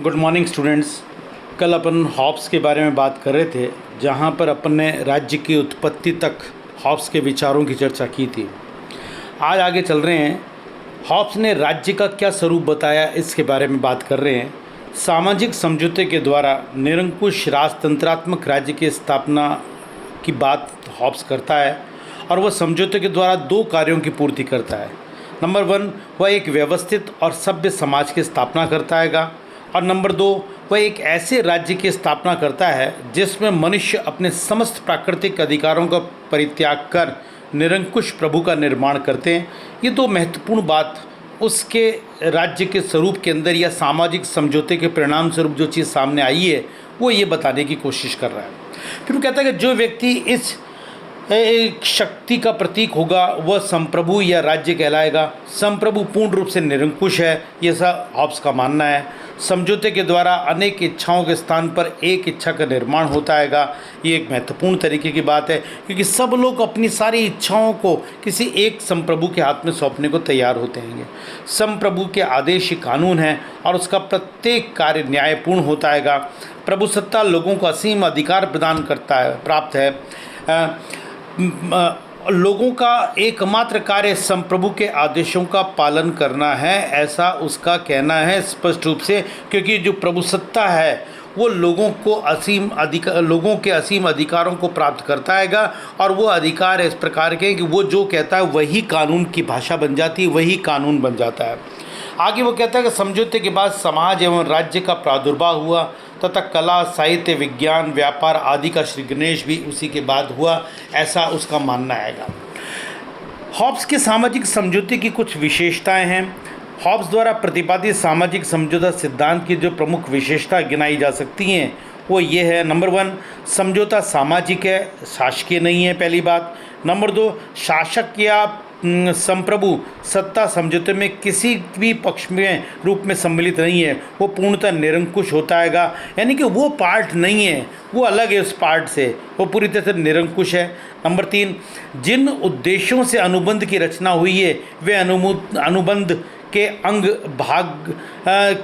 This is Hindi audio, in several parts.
Good morning students. कल अपन हॉब्स के बारे में बात कर रहे थे, जहाँ पर अपन ने राज्य की उत्पत्ति तक हॉब्स के विचारों की चर्चा की थी। आज आगे चल रहे हैं। हॉब्स ने राज्य का क्या स्वरूप बताया, इसके बारे में बात कर रहे हैं। सामाजिक समझौते के द्वारा निरंकुश राजतंत्रात्मक राज्य की स्थापना की बात हॉब्स करता है, और वह समझौते के द्वारा दो कार्यों की पूर्ति करता है। नंबर 1, वह एक व्यवस्थित और सभ्य समाज की स्थापना करता है, और नंबर 2, वह एक ऐसे राज्य की स्थापना करता है जिसमें मनुष्य अपने समस्त प्राकृतिक अधिकारों का परित्याग कर निरंकुश प्रभु का निर्माण करते हैं। ये दो महत्वपूर्ण बात उसके राज्य के स्वरूप के अंदर या सामाजिक समझौते के परिणाम स्वरूप जो चीज़ सामने आई है, वो ये बताने की कोशिश कर रहा है। फिर वो कहता है कि जो व्यक्ति इस एक शक्ति का प्रतीक होगा वह संप्रभु या राज्य कहलाएगा। संप्रभु पूर्ण रूप से निरंकुश है, ये सब हॉब्स का मानना है। समझौते के द्वारा अनेक इच्छाओं के स्थान पर एक इच्छा का निर्माण होता है। ये एक महत्वपूर्ण तरीके की बात है, क्योंकि सब लोग अपनी सारी इच्छाओं को किसी एक संप्रभु के हाथ में सौंपने को तैयार होते हैं। संप्रभु के आदेश ही कानून है, और उसका प्रत्येक कार्य न्यायपूर्ण होता है। प्रभु सत्ता लोगों को असीम अधिकार प्रदान करता है, प्राप्त है। लोगों का एकमात्र कार्य संप्रभु के आदेशों का पालन करना है, ऐसा उसका कहना है स्पष्ट रूप से। क्योंकि जो प्रभु सत्ता है वो लोगों के असीम अधिकारों को प्राप्त करता है, और वो अधिकार इस प्रकार के हैं कि वो जो कहता है वही कानून की भाषा बन जाती है, वही कानून बन जाता है। आगे वो कहता है कि समझौते के बाद समाज एवं राज्य का प्रादुर्भाव हुआ, तथा कला, साहित्य, विज्ञान, व्यापार आदि का श्री गणेश भी उसी के बाद हुआ, ऐसा उसका मानना आएगा। हॉब्स के सामाजिक समझौते की कुछ विशेषताएं हैं। हॉब्स द्वारा प्रतिपादित सामाजिक समझौता सिद्धांत की जो प्रमुख विशेषता गिनाई जा सकती हैं वो ये है। नंबर 1, समझौता सामाजिक है, शासकीय नहीं है, पहली बात। नंबर 2, शासक या संप्रभु सत्ता समझौते में किसी भी पक्ष में रूप में सम्मिलित नहीं है, वो पूर्णतः निरंकुश होता है, यानी कि वो पार्ट नहीं है, वो अलग है उस पार्ट से, वो पूरी तरह से निरंकुश है। नंबर 3, जिन उद्देश्यों से अनुबंध की रचना हुई है वे अनुबंध के अंग भाग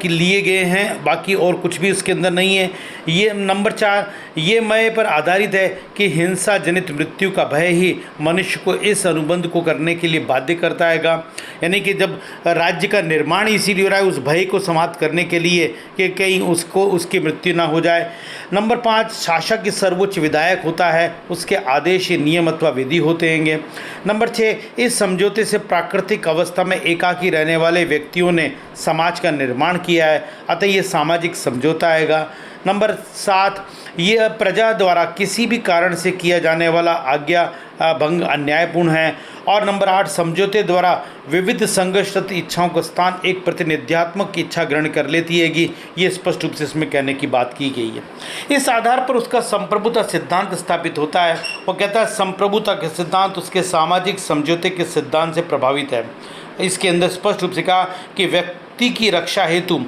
के लिए गए हैं, बाकी और कुछ भी उसके अंदर नहीं है। ये नंबर 4, ये मय पर आधारित है कि हिंसा जनित मृत्यु का भय ही मनुष्य को इस अनुबंध को करने के लिए बाध्य करता है। यानी कि जब राज्य का निर्माण इसीलिए हो रहा है उस भय को समाप्त करने के लिए कि कहीं उसकी मृत्यु ना हो जाए। नंबर 5, शासक सर्वोच्च विधायक होता है, उसके आदेश नियम अथवा विधि होते हैं। नंबर 6, इस समझौते से प्राकृतिक अवस्था में एकाकी रहने वाले व्यक्तियों ने समाज का निर्माण किया है, अतः ये सामाजिक समझौता आएगा। नंबर 7, यह प्रजा द्वारा किसी भी कारण से किया जाने वाला आज्ञा भंग अन्यायपूर्ण है। और नंबर 8, समझौते द्वारा विविध संघर्षरत इच्छाओं का स्थान एक प्रतिनिध्यात्मक इच्छा ग्रहण कर लेती है। ये स्पष्ट रूप से इसमें कहने की बात की गई है। इस आधार पर उसका संप्रभुता सिद्धांत स्थापित होता है। वो कहता है संप्रभुता के सिद्धांत उसके सामाजिक समझौते के सिद्धांत से प्रभावित है। इसके अंदर स्पष्ट रूप से कहा कि व्यक्ति की रक्षा हेतु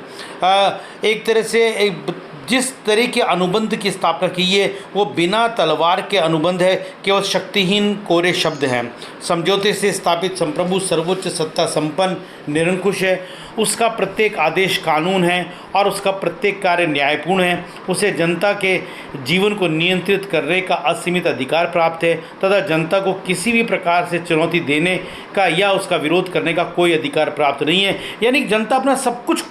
एक तरह से जिस तरह के अनुबंध की स्थापना की है वो बिना तलवार के अनुबंध है, केवल शक्तिहीन कोरे शब्द हैं। समझौते से स्थापित संप्रभु सर्वोच्च सत्ता संपन्न निरंकुश है, उसका प्रत्येक आदेश कानून है और उसका प्रत्येक कार्य न्यायपूर्ण है। उसे जनता के जीवन को नियंत्रित करने का असीमित अधिकार प्राप्त है, तथा जनता को किसी भी प्रकार से चुनौती देने का या उसका विरोध करने का कोई अधिकार प्राप्त नहीं है। यानी जनता अपना सब कुछ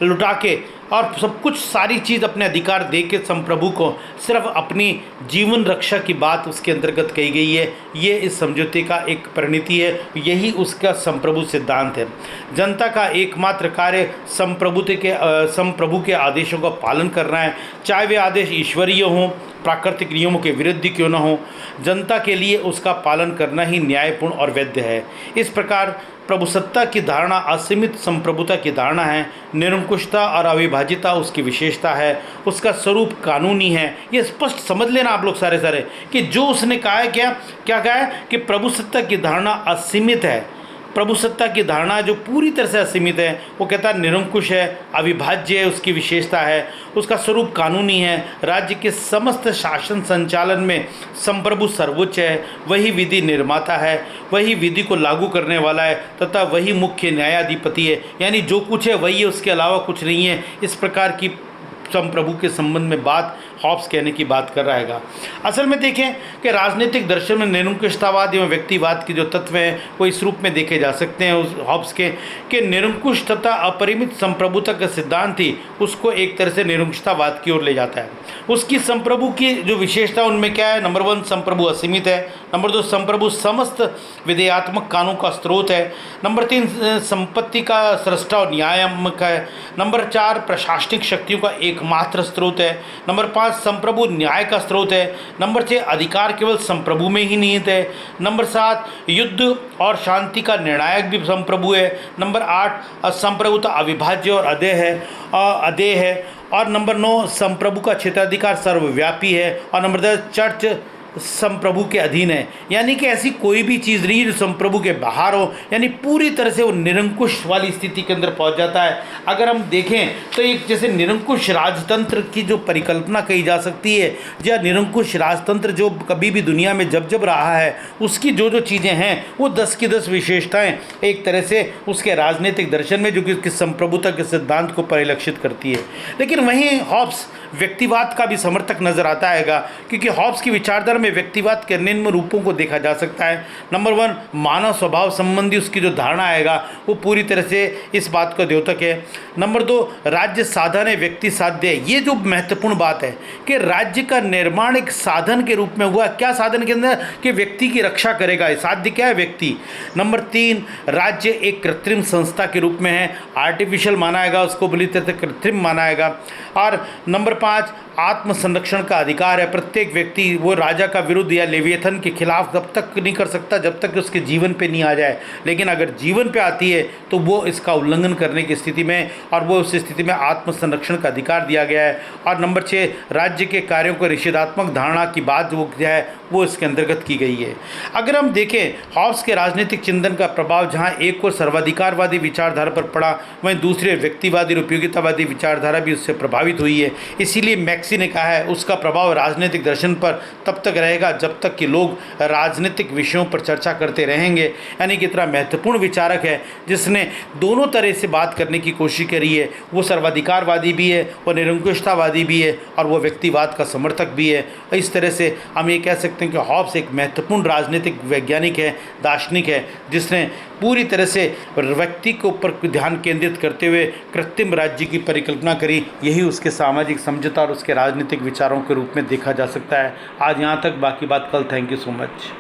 लुटा के और सब कुछ सारी चीज़ अपने अधिकार दे के संप्रभु को सिर्फ अपनी जीवन रक्षा की बात उसके अंतर्गत कही गई है। ये इस समझौते का एक परिणति है, यही उसका संप्रभु सिद्धांत है। जनता का एकमात्र कार्य संप्रभु के आदेशों का पालन करना है, चाहे वे आदेश ईश्वरीय हों, प्राकृतिक नियमों के विरुद्ध क्यों न हो। जनता के लिए उसका पालन करना ही न्यायपूर्ण और वैध है। इस प्रकार प्रभुसत्ता की धारणा असीमित संप्रभुता की धारणा है। निरंकुशता और अविभाजिता उसकी विशेषता है। उसका स्वरूप कानूनी है। ये स्पष्ट समझ लेना आप लोग सारे कि जो उसने कहा है क्या कहा है कि प्रभुसत्ता की धारणा असीमित है, प्रभुसत्ता की धारणा जो पूरी तरह से असीमित है, वो कहता है निरंकुश है, अविभाज्य है, उसकी विशेषता है, उसका स्वरूप कानूनी है, राज्य के समस्त शासन संचालन में संप्रभु सर्वोच्च है, वही विधि निर्माता है, वही विधि को लागू करने वाला है तथा वही मुख्य न्यायाधिपति है, यानी जो कुछ है वही है, उसके अलावा कुछ नहीं है। इस प्रकार की संप्रभु के संबंध में बात हॉब्स कहने की बात कर रहेगा। असल में देखें कि राजनीतिक दर्शन में निरंकुशतावाद एवं व्यक्तिवाद के जो तत्व हैं वो इस रूप में देखे जा सकते हैं उस हॉब्स के कि निरंकुश तथा अपरिमित संप्रभुता का सिद्धांत ही उसको एक तरह से निरंकुशतावाद की ओर ले जाता है। उसकी संप्रभु की जो विशेषता उनमें क्या है, नंबर 1 संप्रभु असीमित है, नंबर 2 संप्रभु समस्त विधेयात्मक कानून का स्रोत है, नंबर 3 संपत्ति का सृष्टा और न्यायात्मक है, नंबर 4 प्रशासनिक शक्तियों का एकमात्र स्रोत है, नंबर 5 संप्रभु न्याय का स्रोत है, नंबर 6 अधिकार केवल संप्रभु में ही निहित है, नंबर 7 युद्ध और शांति का निर्णायक भी संप्रभु है, नंबर 8 संप्रभुता अविभाज्य और अदेय है, और नंबर 9 संप्रभु का क्षेत्राधिकार सर्वव्यापी है, और नंबर 10 चर्च संप्रभु के अधीन है। यानी कि ऐसी कोई भी चीज़ नहीं जो संप्रभु के बाहर हो, यानी पूरी तरह से वो निरंकुश वाली स्थिति के अंदर पहुंच जाता है। अगर हम देखें तो एक जैसे निरंकुश राजतंत्र की जो परिकल्पना कही जा सकती है, या निरंकुश राजतंत्र जो कभी भी दुनिया में जब जब रहा है उसकी जो जो चीज़ें हैं वो 10 की 10 विशेषताएँ एक तरह से उसके राजनीतिक दर्शन में जो कि संप्रभुता के सिद्धांत को परिलक्षित करती है। लेकिन वहीं हॉब्स व्यक्तिवाद का भी समर्थक नजर आता है, क्योंकि हॉब्स की विचारधारा में व्यक्तिवाद के निम्न रूपों को देखा जा सकता है। नंबर 1 मानव स्वभाव संबंधी उसकी जो धारणा आएगा वो पूरी तरह से इस बात का द्योतक है। नंबर 2 राज्य साधन है, व्यक्ति साध्य है। ये जो महत्वपूर्ण बात है कि राज्य का निर्माण एक साधन के रूप में हुआ। क्या साधन के अंदर? कि व्यक्ति की रक्षा करेगा। साध्य क्या है? व्यक्ति। नंबर 3 राज्य एक कृत्रिम संस्था के रूप में है, आर्टिफिशियल मानाएगा उसको, बुरी तरह से कृत्रिम मानाएगा। और नंबर 5 आत्म संरक्षण का अधिकार है। प्रत्येक व्यक्ति वो राजा का विरुद्ध या लेवियथन के खिलाफ तब तक नहीं कर सकता जब तक उसके जीवन पे नहीं आ जाए, लेकिन अगर जीवन पे आती है तो वो इसका उल्लंघन करने की स्थिति में, और वो उस स्थिति में आत्म संरक्षण का अधिकार दिया गया है। और नंबर 6 राज्य के कार्यों को निषेधात्मक धारणा की बात जो है वो इसके अंतर्गत की गई है। अगर हम देखें हॉब्स के राजनीतिक चिंतन का प्रभाव जहाँ एक को सर्वाधिकारवादी विचारधारा पर पड़ा, वहीं दूसरे व्यक्तिवादी और उपयोगितावादी विचारधारा भी उससे प्रभावित हुई है। इसीलिए मैक्सी ने कहा है उसका प्रभाव राजनीतिक दर्शन पर तब तक रहेगा जब तक कि लोग राजनीतिक विषयों पर चर्चा करते रहेंगे। यानी कि इतना महत्वपूर्ण विचारक है जिसने दोनों तरह से बात करने की कोशिश करी है। वो सर्वाधिकारवादी भी है, वो निरंकुशतावादी भी है, और वो व्यक्तिवाद का समर्थक भी है। इस तरह से हम ये कह सकते हैं कि हॉब्स एक महत्वपूर्ण राजनीतिक वैज्ञानिक है, दार्शनिक है, जिसने पूरी तरह से व्यक्ति के ऊपर ध्यान केंद्रित करते हुए कृत्रिम राज्य की परिकल्पना करी। यही उसके सामाजिक समझौता और उसके राजनीतिक विचारों के रूप में देखा जा सकता है। आज यहाँ तक, बाकी बात कल। Thank you so much.